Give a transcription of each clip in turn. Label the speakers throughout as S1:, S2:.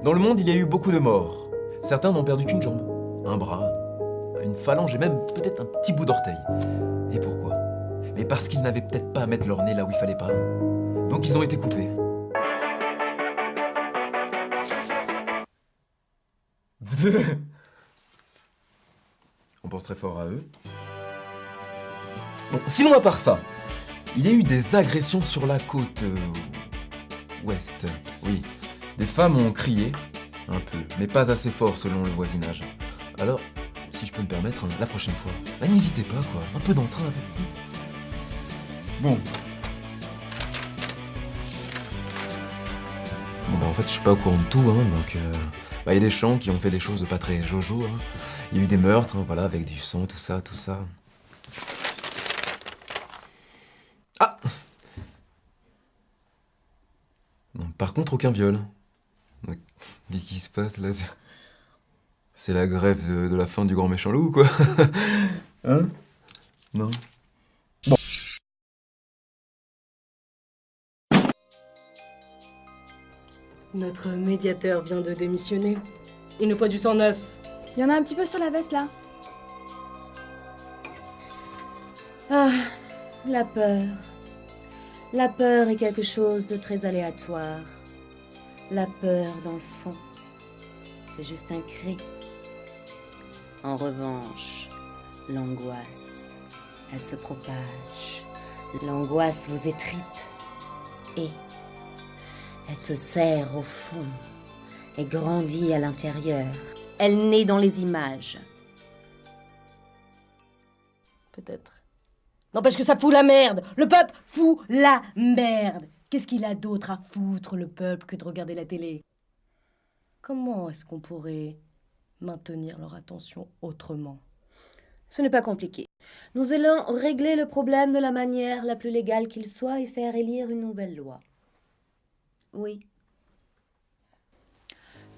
S1: Dans le monde, il y a eu beaucoup de morts. Certains n'ont perdu qu'une jambe, un bras, une phalange et même peut-être un petit bout d'orteil. Et pourquoi? Mais parce qu'ils n'avaient peut-être pas à mettre leur nez là où il fallait pas. Donc ils ont été coupés. On pense très fort à eux. Bon, sinon à part ça, il y a eu des agressions sur la côte ouest. Oui, des femmes ont crié, un peu, mais pas assez fort selon le voisinage. Alors, si je peux me permettre, la prochaine fois, bah, n'hésitez pas quoi, un peu d'entrain avec tout. Bon. Bon bah en fait je suis pas au courant de tout, hein, donc bah, y a des gens qui ont fait des choses pas très jojo, hein. Il y a eu des meurtres, hein, voilà, avec du sang, tout ça, tout ça. Ah! Non, par contre, aucun viol. Donc, qu'est-ce qui se passe là? C'est la grève de la fin du grand méchant loup, quoi. Hein? Non. Bon.
S2: Notre médiateur vient de démissionner. Il nous faut du sang neuf.
S3: Il y en a un petit peu sur la veste, là.
S4: Ah, la peur. La peur est quelque chose de très aléatoire. La peur, dans le fond, c'est juste un cri. En revanche, l'angoisse, elle se propage. L'angoisse vous étripe et elle se serre au fond et grandit à l'intérieur. Elle naît dans les images.
S2: Peut-être. N'empêche que ça fout la merde. Le peuple fout la merde. Qu'est-ce qu'il a d'autre à foutre, le peuple, que de regarder la télé? Comment est-ce qu'on pourrait maintenir leur attention autrement?
S4: Ce n'est pas compliqué. Nous allons régler le problème de la manière la plus légale qu'il soit et faire élire une nouvelle loi. Oui.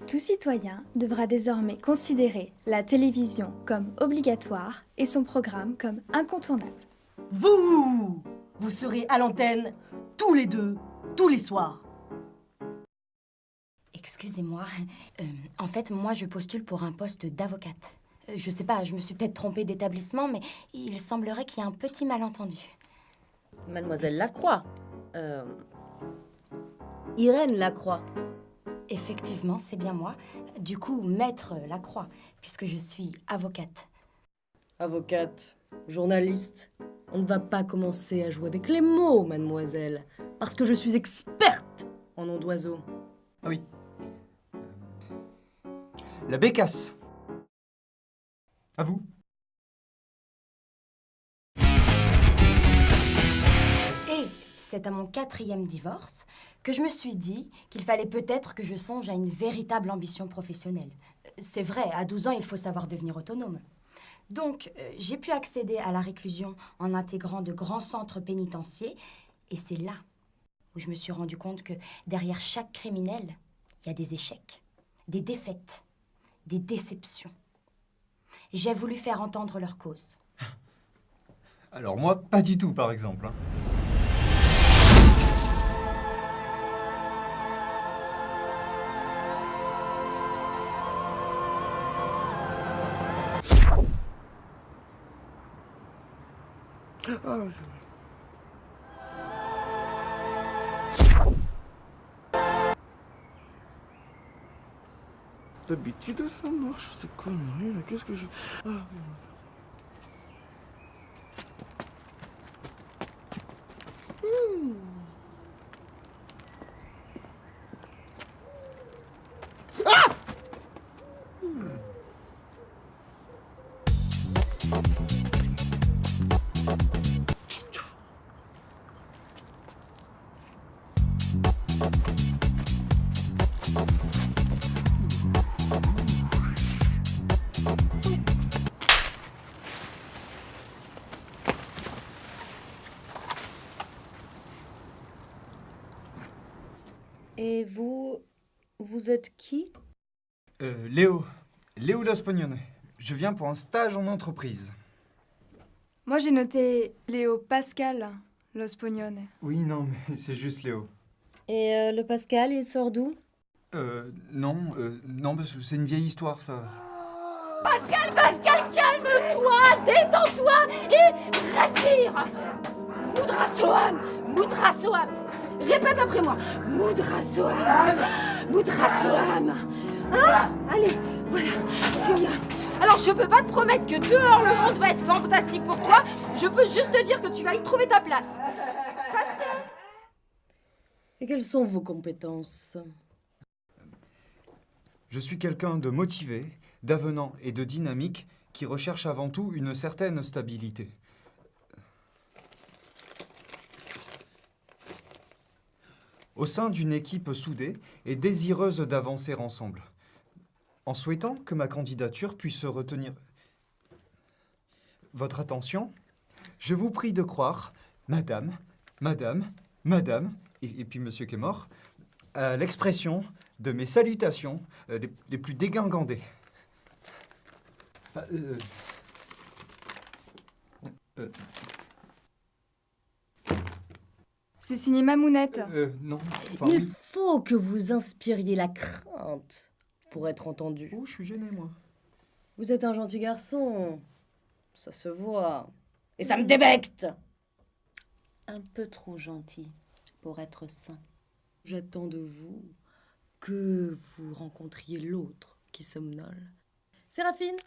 S3: Tout citoyen devra désormais considérer la télévision comme obligatoire et son programme comme incontournable.
S2: Vous serez à l'antenne tous les deux, tous les soirs.
S5: Excusez-moi, en fait, moi, je postule pour un poste d'avocate. Je sais pas, je me suis peut-être trompée d'établissement, mais il semblerait qu'il y ait un petit malentendu.
S4: Mademoiselle Lacroix. Irène Lacroix.
S5: Effectivement, c'est bien moi. Du coup, maître Lacroix, puisque je suis avocate.
S2: Avocate, journaliste, on ne va pas commencer à jouer avec les mots, mademoiselle, parce que je suis experte en nom d'oiseau.
S6: Ah oui. La bécasse. À vous.
S5: Et c'est à mon 4e divorce que je me suis dit qu'il fallait peut-être que je songe à une véritable ambition professionnelle. C'est vrai, à 12 ans, il faut savoir devenir autonome. Donc, j'ai pu accéder à la réclusion en intégrant de grands centres pénitentiaires. Et c'est là où je me suis rendu compte que derrière chaque criminel, il y a des échecs, des défaites, des déceptions. Et j'ai voulu faire entendre leur cause.
S6: Alors moi, pas du tout, par exemple. Hein.
S7: Ah, c'est vrai. D'habitude, ça marche, ces conneries là, qu'est-ce que je... Ah,
S4: Et vous êtes qui?
S6: Léo. Léo Losponione. Je viens pour un stage en entreprise.
S3: Moi, j'ai noté Léo Pascal Losponione.
S6: Oui, non, mais c'est juste Léo.
S4: Et le Pascal, il sort d'où?
S6: Non, parce que c'est une vieille histoire, ça.
S5: Pascal, calme-toi, détends-toi et respire. Mudra Soham, Mudra Soham. Répète après moi. Mudra Soham, Mudra Soham. Hein? Allez, voilà, c'est bien. Alors, je peux pas te promettre que dehors le monde va être fantastique pour toi. Je peux juste te dire que tu vas y trouver ta place. Pascal.
S2: Et quelles sont vos compétences?
S6: Je suis quelqu'un de motivé, d'avenant et de dynamique qui recherche avant tout une certaine stabilité. Au sein d'une équipe soudée et désireuse d'avancer ensemble. En souhaitant que ma candidature puisse retenir votre attention, je vous prie de croire, madame, et puis monsieur qui est mort, à l'expression de mes salutations les plus dégingandées.
S3: C'est signé Mamounette.
S6: Non.
S2: Il faut que vous inspiriez la crainte pour être entendu.
S6: Oh, je suis gêné, moi.
S2: Vous êtes un gentil garçon. Ça se voit. Et ça me débecte.
S4: Un peu trop gentil pour être sain.
S2: J'attends de vous que vous rencontriez l'autre qui somnole. Séraphine?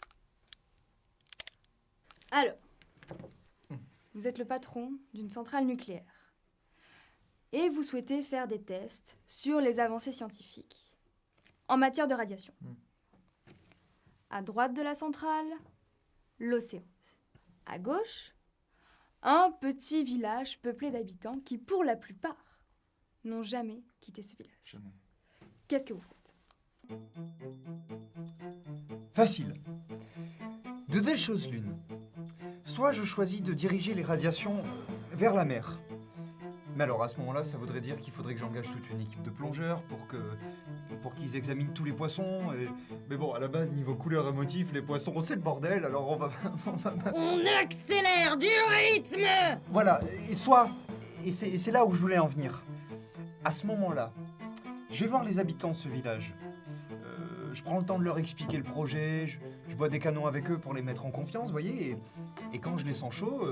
S3: Alors, vous êtes le patron d'une centrale nucléaire. Et vous souhaitez faire des tests sur les avancées scientifiques en matière de radiation. À droite de la centrale, l'océan. À gauche, un petit village peuplé d'habitants qui, pour la plupart, n'ont jamais quitté ce village.
S6: Jamais.
S3: Qu'est-ce que vous faites?
S6: Facile. De deux choses l'une. Soit je choisis de diriger les radiations vers la mer. Mais alors à ce moment-là, ça voudrait dire qu'il faudrait que j'engage toute une équipe de plongeurs pour qu'ils examinent tous les poissons. Mais bon, à la base, niveau couleur et motif, les poissons, c'est le bordel, alors on va...
S2: On accélère du rythme!
S6: Voilà, et c'est là où je voulais en venir. À ce moment-là, je vais voir les habitants de ce village. Je prends le temps de leur expliquer le projet, je bois des canons avec eux pour les mettre en confiance, vous voyez, et quand je les sens chauds,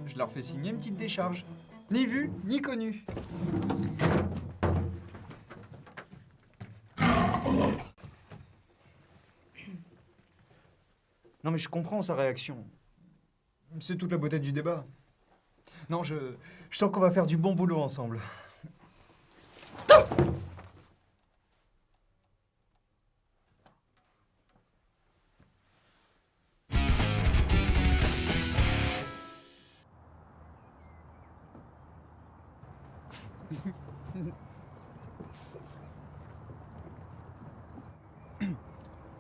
S6: je leur fais signer une petite décharge. Ni vu, ni connu. Non mais je comprends sa réaction. C'est toute la beauté du débat. Non, je sens qu'on va faire du bon boulot ensemble.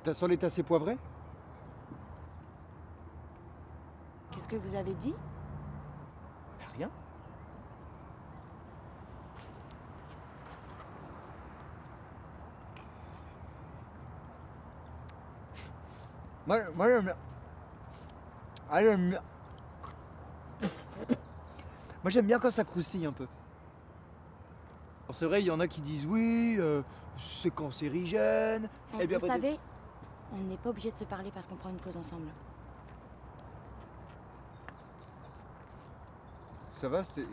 S8: Ta sol est assez poivrée?
S4: Qu'est-ce que vous avez dit?
S8: Rien. Moi j'aime bien. Ah, j'aime bien. Moi j'aime bien quand ça croustille un peu. Alors, c'est vrai, il y en a qui disent oui, c'est cancérigène.
S4: Eh,
S8: Eh bien,
S4: vous
S8: bah,
S4: savez, on n'est pas obligé de se parler parce qu'on prend une pause ensemble.
S8: Ça va, c'était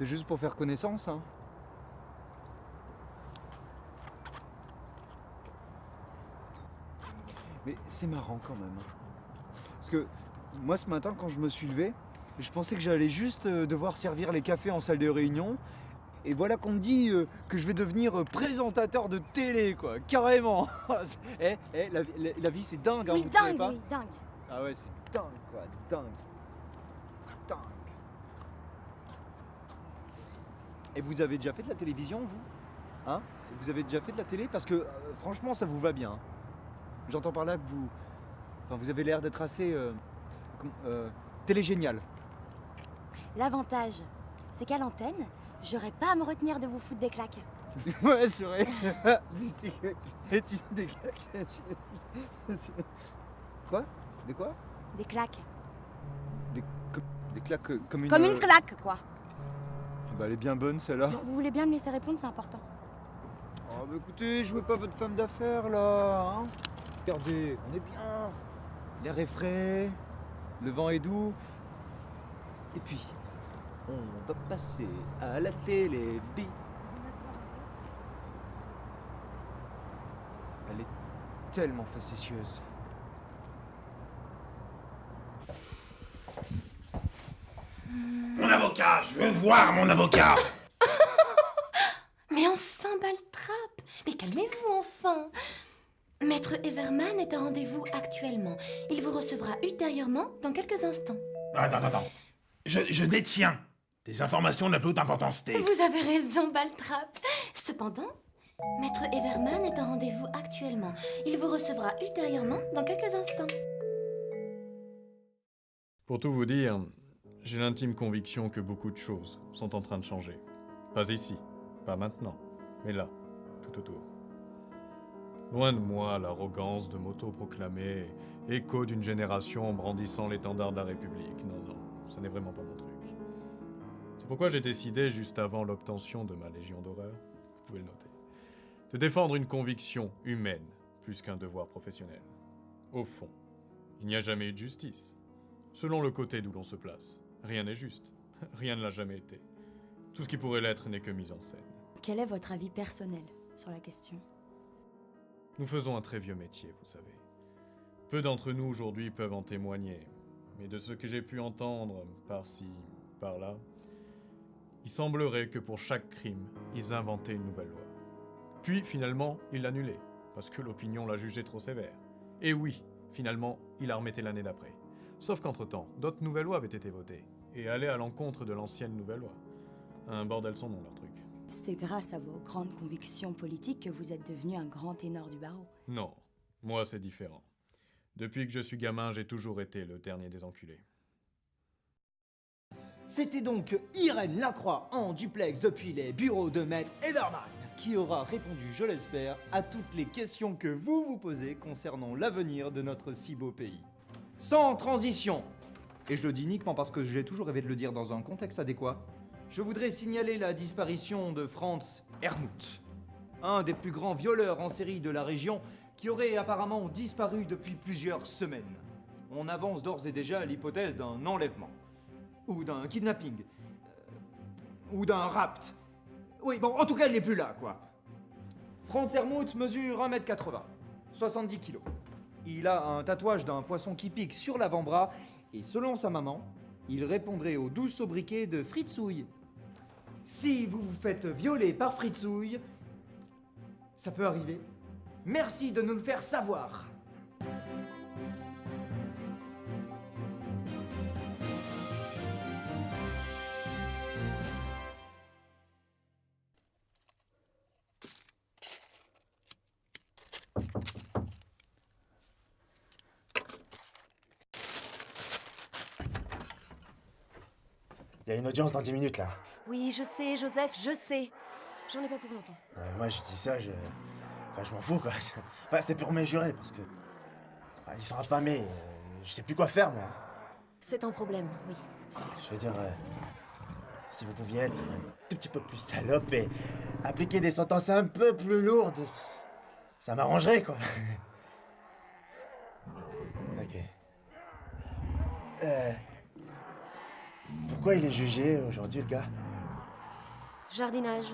S8: juste pour faire connaissance, hein. Mais c'est marrant quand même. Parce que moi ce matin quand je me suis levé, je pensais que j'allais juste devoir servir les cafés en salle de réunion. Et voilà qu'on me dit que je vais devenir présentateur de télé, quoi, carrément. La vie c'est dingue, hein,
S4: Oui,
S8: vous trouvez
S4: dingue,
S8: pas?
S4: oui, dingue.
S8: Ah ouais, c'est dingue, quoi, dingue. Dingue. Et vous avez déjà fait de la télévision, vous? Hein? Vous avez déjà fait de la télé? Parce que franchement, ça vous va bien. Hein. J'entends par là que vous avez l'air d'être assez télégénial.
S4: L'avantage, c'est qu'à l'antenne, j'aurais pas à me retenir de vous foutre des claques.
S8: Ouais, c'est vrai. Quoi? Des quoi?
S4: Des claques.
S8: Des claques comme une...
S4: Comme une claque, quoi.
S8: Bah, elle est bien bonne, celle-là.
S4: Vous voulez bien me laisser répondre, c'est important.
S8: Oh, bah écoutez, jouez pas votre femme d'affaires là, hein. Regardez, on est bien. L'air est frais, le vent est doux. Et puis, on va passer à la télé. Elle est tellement facétieuse.
S9: Mon avocat, je veux voir mon avocat.
S4: Mais enfin, Baltrap! Mais calmez-vous enfin! Maître Everman est à rendez-vous actuellement. Il vous recevra ultérieurement dans quelques instants.
S9: Attends. Je détiens des informations de la plus haute importance.
S4: Vous avez raison, Baltrap. Cependant, Maître Everman est à rendez-vous actuellement. Il vous recevra ultérieurement dans quelques instants.
S10: Pour tout vous dire, j'ai l'intime conviction que beaucoup de choses sont en train de changer. Pas ici, pas maintenant, mais là, tout autour. Loin de moi l'arrogance de m'auto-proclamer écho d'une génération brandissant l'étendard de la République. Non, ça n'est vraiment pas mon truc. C'est pourquoi j'ai décidé, juste avant l'obtention de ma Légion d'horreur, vous pouvez le noter, de défendre une conviction humaine plus qu'un devoir professionnel. Au fond, il n'y a jamais eu de justice. Selon le côté d'où l'on se place, rien n'est juste. Rien ne l'a jamais été. Tout ce qui pourrait l'être n'est que mise en scène.
S4: Quel est votre avis personnel sur la question?
S10: Nous faisons un très vieux métier, vous savez. Peu d'entre nous aujourd'hui peuvent en témoigner, mais de ce que j'ai pu entendre par-ci, par-là, il semblerait que pour chaque crime, ils inventaient une nouvelle loi. Puis finalement, ils l'annulaient, parce que l'opinion l'a jugé trop sévère. Et oui, finalement, il la remettait l'année d'après. Sauf qu'entre-temps, d'autres nouvelles lois avaient été votées, et allaient à l'encontre de l'ancienne nouvelle loi. Un bordel sans nom, leur truc.
S4: C'est grâce à vos grandes convictions politiques que vous êtes devenu un grand ténor du barreau.
S10: Non, moi c'est différent. Depuis que je suis gamin, j'ai toujours été le dernier des enculés.
S11: C'était donc Irène Lacroix en duplex depuis les bureaux de Maître Everman, qui aura répondu, je l'espère, à toutes les questions que vous vous posez concernant l'avenir de notre si beau pays. Sans transition, et je le dis uniquement parce que j'ai toujours rêvé de le dire dans un contexte adéquat, je voudrais signaler la disparition de Franz Hermuth, un des plus grands violeurs en série de la région qui aurait apparemment disparu depuis plusieurs semaines. On avance d'ores et déjà à l'hypothèse d'un enlèvement, ou d'un kidnapping, ou d'un rapt. Oui, bon, en tout cas, il n'est plus là, quoi. Franz Hermuth mesure 1m80, 70 kg. Il a un tatouage d'un poisson qui pique sur l'avant-bras, et selon sa maman, il répondrait au doux sobriquet de Fritzouille. Si vous vous faites violer par Fritzouille, ça peut arriver. Merci de nous le faire savoir.
S9: Il y a une audience dans 10 minutes là.
S4: Oui, je sais, Joseph, je sais. J'en ai pas pour longtemps.
S9: Moi je dis ça, je m'en fous quoi. C'est pour mes jurés parce que. Ils sont affamés. Je sais plus quoi faire moi.
S4: C'est un problème, oui.
S9: Je veux dire. Si vous pouviez être un tout petit peu plus salope et appliquer des sentences un peu plus lourdes, ça m'arrangerait quoi. Ok. Pourquoi il est jugé aujourd'hui, le gars?
S4: Jardinage.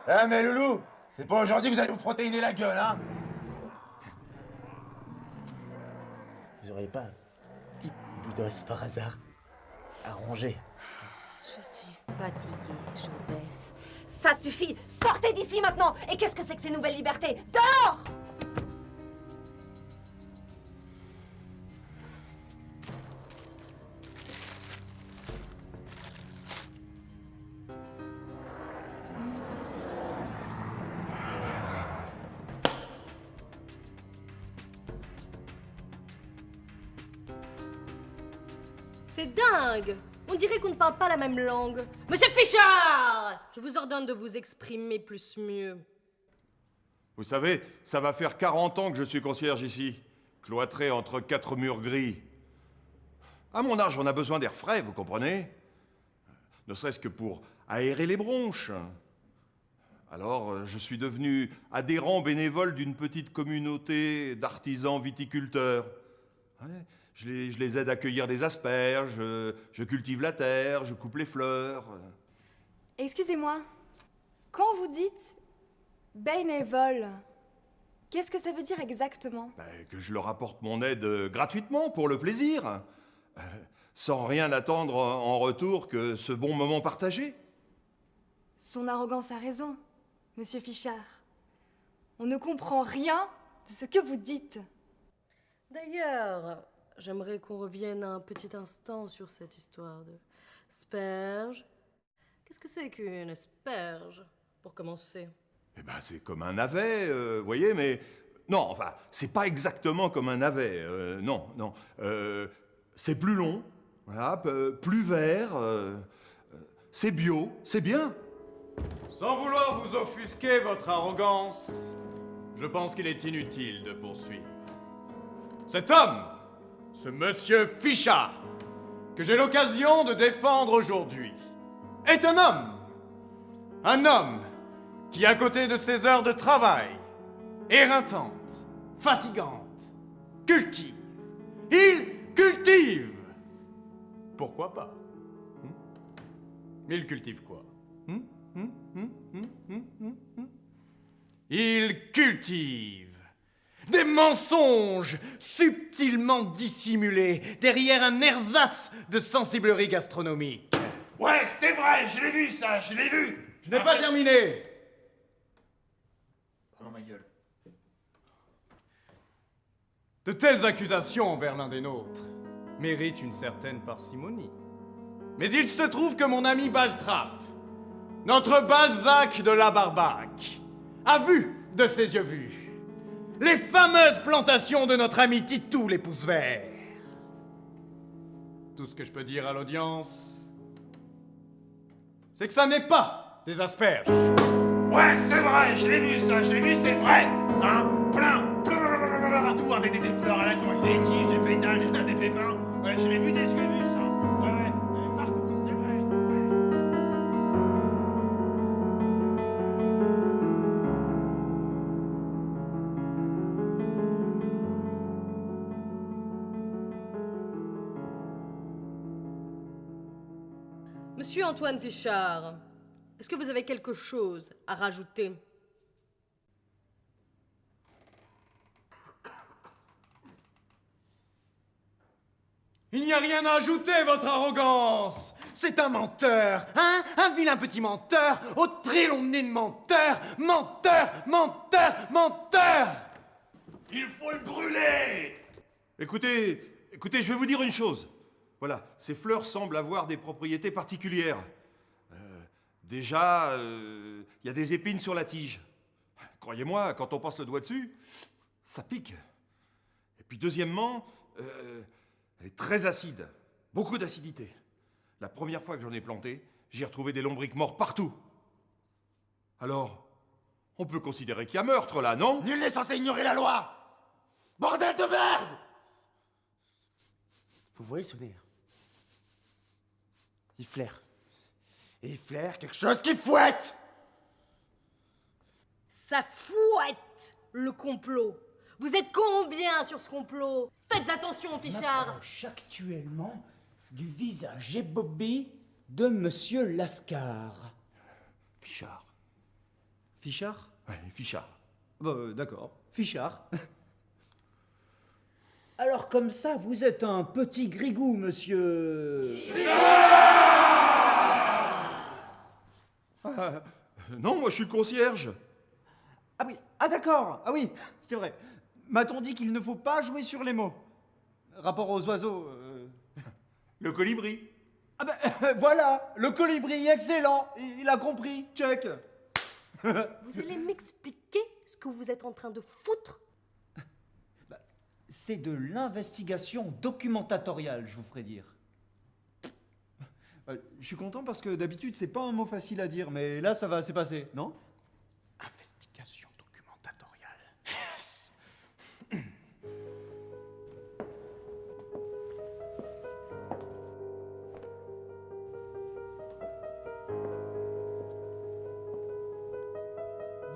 S9: Ah mais Loulou, c'est pas aujourd'hui que vous allez vous protéiner la gueule, hein? Vous auriez pas un petit bout d'os par hasard à ronger?
S4: Je suis fatiguée, Joseph.
S5: Ça suffit! Sortez d'ici maintenant! Et qu'est-ce que c'est que ces nouvelles libertés? Dehors!
S2: C'est dingue! On dirait qu'on ne parle pas la même langue. Monsieur Fichard! Je vous ordonne de vous exprimer plus mieux.
S12: Vous savez, ça va faire 40 ans que je suis concierge ici, cloîtré entre 4 murs gris. À mon âge, on a besoin d'air frais, vous comprenez? ne serait-ce que pour aérer les bronches. Alors, je suis devenu adhérent bénévole d'une petite communauté d'artisans viticulteurs. Ouais, je les aide à cueillir des asperges, je cultive la terre, je coupe les fleurs.
S3: Excusez-moi, quand vous dites bénévole, qu'est-ce que ça veut dire exactement?
S12: Que je leur apporte mon aide gratuitement, pour le plaisir, sans rien attendre en retour que ce bon moment partagé.
S3: Son arrogance a raison, monsieur Fichard. On ne comprend rien de ce que vous dites.
S2: D'ailleurs, j'aimerais qu'on revienne un petit instant sur cette histoire de asperge. Qu'est-ce que c'est qu'une asperge, pour commencer?
S12: Eh ben, c'est comme un navet, vous voyez, mais... Non, enfin, c'est pas exactement comme un navet, non, non. C'est plus long, voilà, plus vert, c'est bio, c'est bien.
S10: Sans vouloir vous offusquer votre arrogance, je pense qu'il est inutile de poursuivre. Cet homme, ce monsieur Fichard, que j'ai l'occasion de défendre aujourd'hui, est un homme. Un homme qui, à côté de ses heures de travail, éreintantes, fatigantes, cultive. Il cultive. Pourquoi pas? Mais il cultive quoi? Il cultive des mensonges subtilement dissimulés derrière un ersatz de sensiblerie gastronomique.
S9: Ouais, c'est vrai, je l'ai vu ça, je l'ai vu.
S10: Je n'ai pas terminé.
S9: Oh ma gueule.
S10: De telles accusations envers l'un des nôtres méritent une certaine parcimonie. Mais il se trouve que mon ami Baltrap, notre Balzac de la Barbaque, a vu de ses yeux vus les fameuses plantations de notre ami Titou les pouces verts. Tout ce que je peux dire à l'audience, c'est que ça n'est pas des asperges.
S9: Ouais, c'est vrai, je l'ai vu ça, je l'ai vu, c'est vrai. Hein, plein partout, hein, des fleurs à la con, des tiges, des pétales, des pépins. Ouais, je l'ai vu, j'ai vu ça. Ouais, partout, c'est vrai.
S2: Monsieur Antoine Fichard, est-ce que vous avez quelque chose à rajouter?
S10: Il n'y a rien à ajouter, votre arrogance. C'est un menteur, hein? Un vilain petit menteur, au très long nez de menteur, menteur, menteur, menteur.
S9: Il faut le brûler.
S12: Écoutez, je vais vous dire une chose. Voilà, ces fleurs semblent avoir des propriétés particulières. Déjà, il y a des épines sur la tige. Croyez-moi, quand on passe le doigt dessus, ça pique. Et puis deuxièmement, elle est très acide, beaucoup d'acidité. La première fois que j'en ai planté, j'ai retrouvé des lombrics morts partout. Alors, on peut considérer qu'il y a meurtre là, non?
S9: Nul n'est censé ignorer la loi. Bordel de merde. Vous voyez ce nez? Il flaire. Et il flaire quelque chose qui fouette.
S2: Ça fouette le complot. Vous êtes combien sur ce complot? Faites attention, Fichard.
S11: M'approche actuellement du visage ébobé de Monsieur Lascar.
S12: Fichard.
S11: Fichard?
S12: Ouais, Fichard.
S11: Bah, d'accord, Fichard. Alors comme ça, vous êtes un petit grigou, monsieur...
S12: Non, moi je suis le concierge.
S11: Ah oui, ah d'accord, ah oui, c'est vrai. M'a-t-on dit qu'il ne faut pas jouer sur les mots? Rapport aux oiseaux...
S12: Le colibri.
S11: Ah ben, voilà, le colibri, excellent, il a compris, check.
S2: Vous allez m'expliquer ce que vous êtes en train de foutre?
S11: C'est de l'investigation documentatoriale, je vous ferai dire. Je suis content parce que d'habitude, c'est pas un mot facile à dire, mais là, ça va, c'est passé, non?
S9: Investigation documentatoriale.
S11: Yes.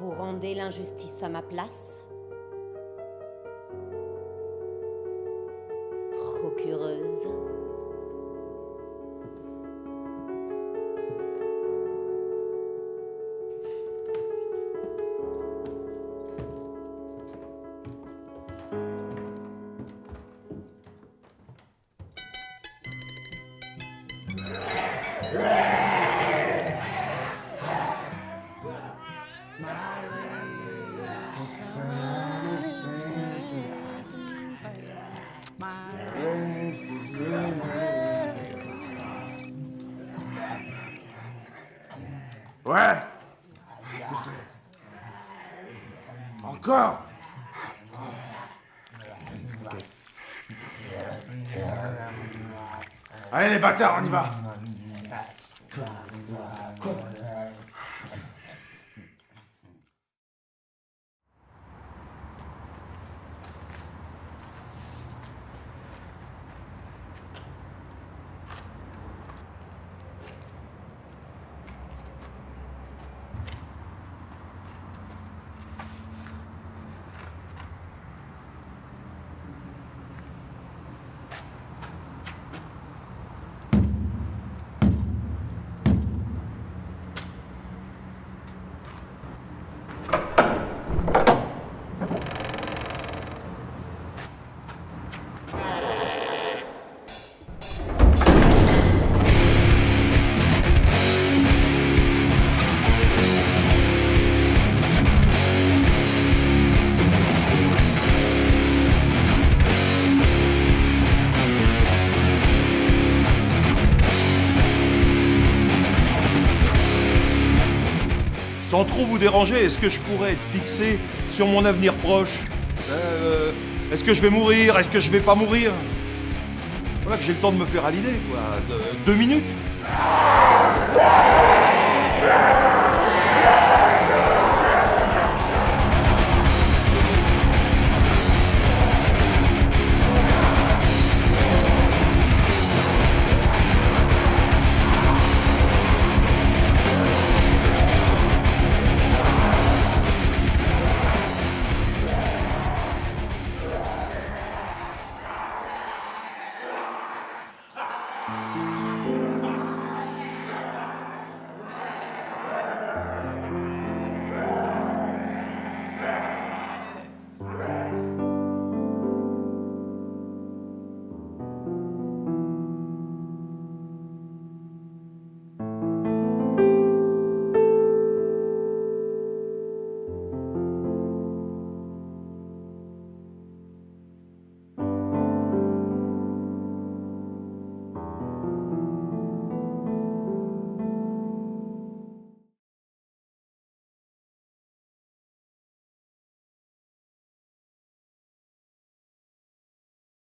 S4: Vous rendez l'injustice à ma place? Procureuse.
S9: Ouais. Qu'est-ce que c'est? Encore? Ok. Allez les bâtards, on y va. Sans trop vous déranger, est-ce que je pourrais être fixé sur mon avenir proche? Est-ce que je vais mourir? Est-ce que je vais pas mourir? Voilà, que j'ai le temps de me faire à l'idée, quoi. 2 minutes.